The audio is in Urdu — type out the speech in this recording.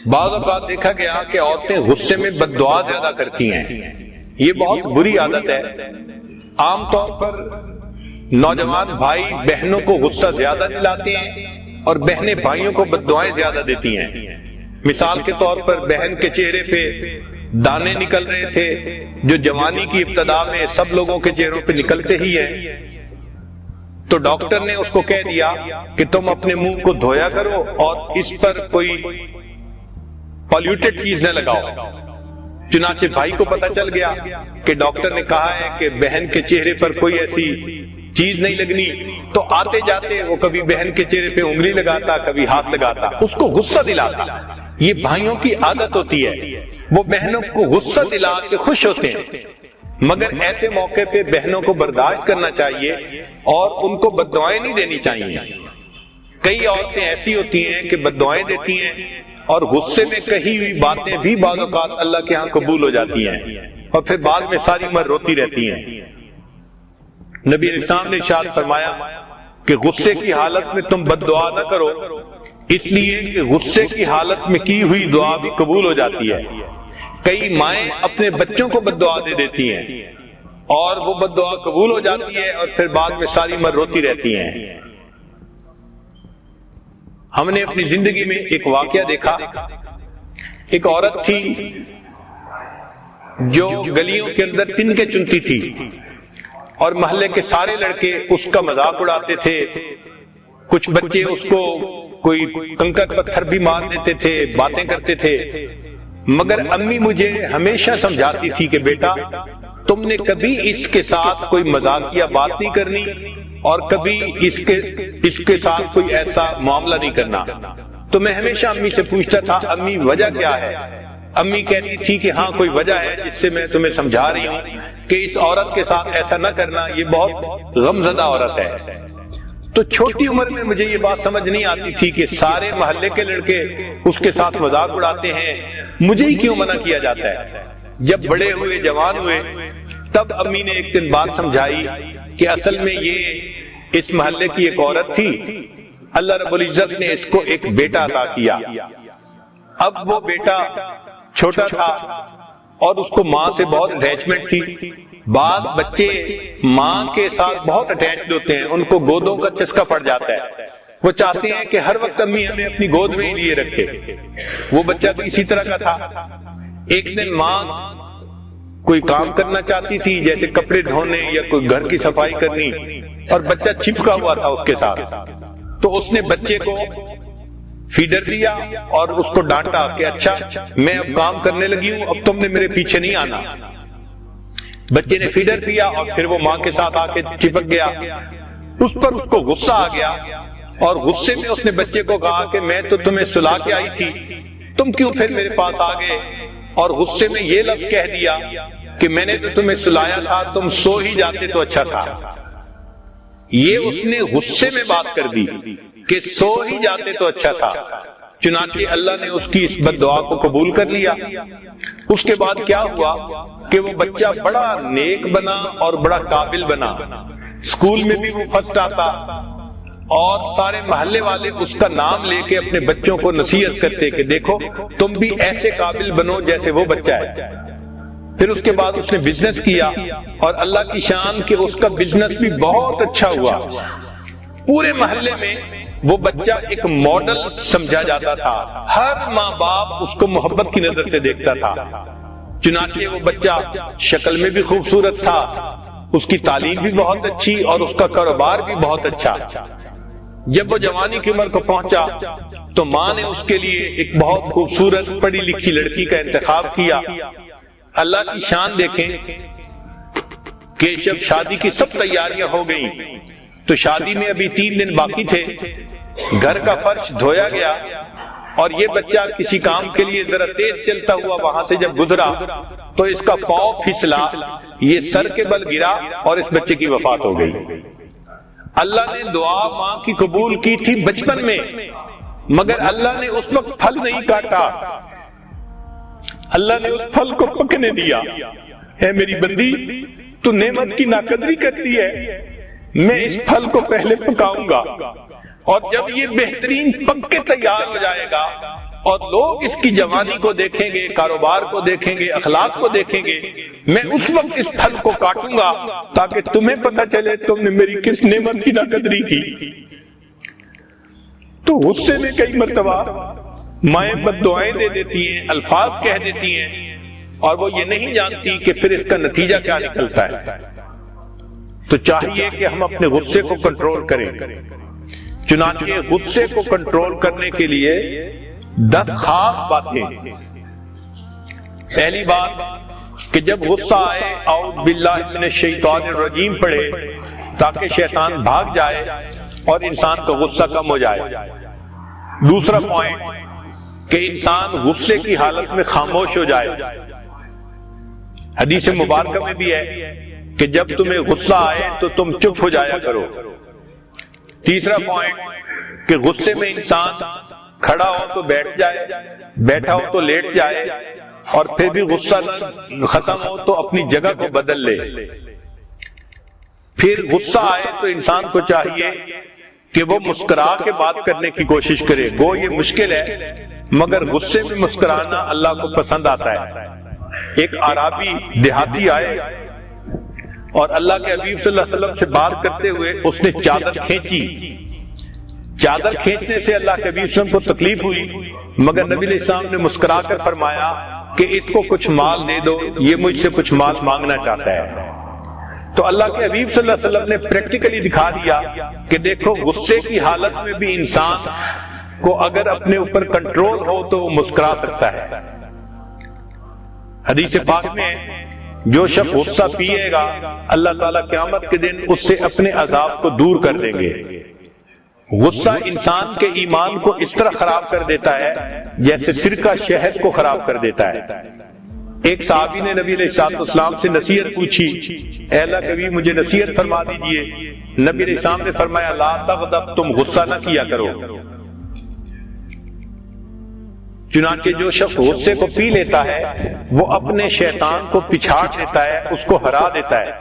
بعض اوقات دیکھا گیا کہ عورتیں غصے میں بد دعا زیادہ کرتی ہیں. یہ بہت بری عادت ہے. عام طور پر نوجوان بھائی بہنوں کو غصہ زیادہ دلاتے ہیں اور بہنیں بھائیوں کو بد دعائیں زیادہ دیتی ہیں. مثال کے طور پر بہن کے چہرے پہ دانے نکل رہے تھے جو جوانی کی ابتدا میں سب لوگوں کے چہروں پہ نکلتے ہی ہیں، تو ڈاکٹر نے اس کو کہہ دیا کہ تم اپنے منہ کو دھویا کرو اور اس پر کوئی پالیوٹڈ چیز نہ لگاؤ. چنانچہ بھائی کو پتہ چل گیا کہ ڈاکٹر نے کہا ہے کہ بہن کے چہرے پر کوئی ایسی چیز نہیں لگنی، تو آتے جاتے وہ کبھی بہن کے چہرے پہ انگلی لگاتا، کبھی ہاتھ لگاتا، اس کو غصہ دلاتا. یہ بھائیوں کی عادت ہوتی ہے، وہ بہنوں کو غصہ دلا کے خوش ہوتے ہیں. مگر ایسے موقع پہ بہنوں کو برداشت کرنا چاہیے اور ان کو بد دعائیں نہیں دینی چاہیے. کئی عورتیں ایسی ہوتی ہیں کہ بد دعائیں دیتی ہیں اور غصے میں کہی ہوئی باتیں بھی بعض اوقات اللہ کے ہاں قبول ہو جاتی ہیں اور پھر بعد میں ساری عمر روتی رہتی ہیں. نبی علیہ السلام نے ارشاد فرمایا کہ غصے کی حالت میں تم بد دعا نہ کرو، اس لیے کہ غصے کی حالت میں کی ہوئی دعا بھی قبول ہو جاتی ہے. کئی مائیں اپنے بچوں کو بد دعا دے دیتی ہیں اور وہ بد دعا قبول ہو جاتی ہے اور پھر بعد میں ساری عمر روتی رہتی ہیں. ہم نے اپنی زندگی میں ایک واقعہ دیکھا. ایک عورت تھی جو گلیوں کے اندر تنکے چنتی تھی اور محلے کے سارے لڑکے اس کا مذاق اڑاتے تھے. کچھ بچے اس کو کوئی کنکر پتھر بھی مار دیتے تھے، باتیں کرتے تھے. مگر امی مجھے ہمیشہ سمجھاتی تھی کہ بیٹا تم نے کبھی اس کے ساتھ کوئی مذاقیہ بات نہیں کرنی اور کبھی اس کے ساتھ کوئی ایسا معاملہ نہیں کرنا. تو میں ہمیشہ امی سے پوچھتا تھا امی وجہ کیا ہے؟ امی کہتی تھی کہ ہاں کوئی وجہ ہے جس سے میں تمہیں سمجھا رہی ہوں کہ اس عورت کے ساتھ ایسا نہ کرنا، یہ بہت غمزدہ عورت ہے. تو چھوٹی عمر میں مجھے یہ بات سمجھ نہیں آتی تھی کہ سارے محلے کے لڑکے اس کے ساتھ مذاق اڑاتے ہیں، مجھے ہی کیوں منع کیا جاتا ہے. جب بڑے ہوئے، جوان ہوئے، تب امی نے ایک دن بات سمجھائی کہ اصل میں یہ اس محلے کی ایک عورت تھی، اللہ رب العزت نے اس کو ایک بیٹا عطا کیا. اب وہ بیٹا چھوٹا تھا اور اس کو ماں سے بہت اٹیچمنٹ تھی. بعض بچے ماں کے ساتھ بہت اٹیچڈ ہوتے ہیں، ان کو گودوں کا چسکا پڑ جاتا ہے، وہ چاہتے ہیں کہ ہر وقت امی ہمیں اپنی گود میں ہی لیے رکھے. وہ بچہ بھی اسی طرح کا تھا. ایک دن ماں کوئی کام کرنا چاہتی تھی جیسے کپڑے دھونے یا کوئی گھر کی صفائی کرنی، اور بچہ چپکا ہوا تھا اس کے ساتھ. تو اس نے بچے کو فیڈر دیا اور اس کو ڈانٹا کہ اچھا میں اب کام کرنے لگی ہوں، اب تم نے میرے پیچھے نہیں آنا. بچے نے فیڈر پیا اور پھر وہ ماں کے ساتھ آ کے چپک گیا. اس پر اس کو غصہ آ گیا اور غصے میں اس نے بچے کو کہا کہ میں تو تمہیں سلا کے آئی تھی، تم کیوں پھر میرے پاس آ گئے؟ اور غصے میں یہ لفظ کہہ دیا کہ میں نے تو تمہیں سلایا تھا، تم سو ہی جاتے تو اچھا تھا. یہ اس نے غصے میں بات کر دی کہ سو ہی جاتے تو اچھا تھا. چنانچہ اللہ نے اس کی اس بد دعا کو قبول کر لیا. اس کے بعد کیا ہوا کہ وہ بچہ بڑا نیک بنا اور بڑا قابل بنا. اسکول میں بھی وہ فرسٹ آتا اور سارے محلے والے اس کا نام لے کے اپنے بچوں کو نصیحت کرتے کہ دیکھو تم بھی ایسے قابل بنو جیسے وہ بچہ ہے. پھر اس کے بعد اس نے بزنس کیا اور اللہ کی شان کہ اس کا بزنس بھی بہت اچھا ہوا. پورے محلے میں وہ بچہ ایک ماڈل سمجھا جاتا تھا، ہر ماں باپ اس کو محبت کی نظر سے دیکھتا تھا. چنانچہ وہ بچہ شکل میں بھی خوبصورت تھا، اس کی تعلیم بھی بہت اچھی اور اس کا کاروبار بھی بہت اچھا. جب وہ جوانی کی عمر کو پہنچا تو ماں نے اس کے لیے ایک بہت خوبصورت پڑھی لکھی لڑکی کا انتخاب کیا. اللہ کی شان دیکھیں کہ جب شادی کی سب تیاریاں ہو گئیں تو شادی میں ابھی 3 دن باقی تھے. گھر کا فرش دھویا گیا اور یہ بچہ کسی کام کے لیے ذرا تیز چلتا ہوا وہاں سے جب گزرا تو اس کا پاؤں پھسلا، یہ سر کے بل گرا اور اس بچے کی وفات ہو گئی. اللہ نے دعا ماں کی قبول کی تھی بچپن میں، مگر اللہ نے اس وقت پھل نہیں کاٹا، اللہ نے اس پھل کو پکنے دیا. اے میری بندی تو نعمت کی ناقدری کرتی ہے، میں اس پھل کو پہلے پکاؤں گا اور جب یہ بہترین پک کے تیار ہو جائے گا اور لوگ اس کی جوانی کو دیکھیں گے، کاروبار کو دیکھیں گے، اخلاق کو دیکھیں گے، میں اس وقت اس پھل کو کاٹوں گا تاکہ تمہیں پتہ چلے تم نے میری کس نعمت کی ناقدری کی۔ تو غصے میں کئی مرتبہ مائیں بد دعائیں دے دیتی ہیں، الفاظ کہہ دیتی ہیں، اور وہ یہ نہیں جانتی کہ پھر اس کا نتیجہ کیا نکلتا ہے۔ تو چاہیے کہ ہم اپنے غصے کو کنٹرول کریں۔ چنانچہ غصے کو کنٹرول کرنے کے لیے 10 خاص باتیں۔ پہلی بات کہ جب غصہ آئے اعوذ باللہ من الشیطان الرجیم پڑھے تاکہ شیطان بھاگ جائے اور انسان کا غصہ کم ہو جائے۔ دوسرا پوائنٹ کہ انسان غصے کی حالت میں خاموش ہو جائے۔ حدیث مبارکہ میں بھی ہے کہ جب تمہیں غصہ آئے تو تم چپ ہو جایا کرو۔ تیسرا پوائنٹ کہ غصے میں انسان کھڑا ہو تو بیٹھ جائے، بیٹھا ہو تو لیٹ جائے، اور پھر بھی غصہ ختم ہو تو اپنی جگہ کو بدل لے۔ پھر غصہ آئے تو انسان کو چاہیے کہ وہ مسکرا کے بات کرنے کی کوشش کرے۔ گو یہ مشکل ہے مگر غصے میں مسکرانا اللہ کو پسند آتا ہے۔ ایک اعرابی دیہاتی آئے اور اللہ کے حبیب صلی اللہ علیہ وسلم سے بات کرتے ہوئے اس نے چادر کھینچی۔ چادر کھینچنے سے اللہ کے حبیب صلی اللہ علیہ وسلم کو تکلیف ہوئی، مگر نبی علیہ السلام نے مسکرا کر فرمایا کہ اس کو کچھ مال دے دو، یہ مجھ سے کچھ مال مانگنا چاہتا ہے۔ تو اللہ کے حبیب صلی اللہ علیہ وسلم نے پریکٹیکلی دکھا دیا کہ دیکھو غصے کی حالت میں بھی انسان کو اگر اپنے اوپر کنٹرول ہو تو وہ مسکرا سکتا ہے۔ حدیث پاک میں جو شخص غصہ پیے گا اللہ تعالیٰ قیامت کے دن اس سے اپنے عذاب کو دور کر دیں گے۔ غصہ انسان کے ایمان کو اس طرح خراب کر دیتا ہے جیسے سرکہ شہد کو خراب کر دیتا ہے۔ ایک صحابی نے نبی علیہ السلام سے نصیحت پوچھی، اے اللہ کے نبی مجھے نصیحت فرما دیجئے۔ نبی علیہ السلام نے فرمایا لا تغضب، تم غصہ نہ کیا کرو۔ چنانچہ جو شخص غصے کو پی لیتا ہے وہ اپنے شیطان کو پچھاڑ دیتا ہے، اس کو ہرا دیتا ہے۔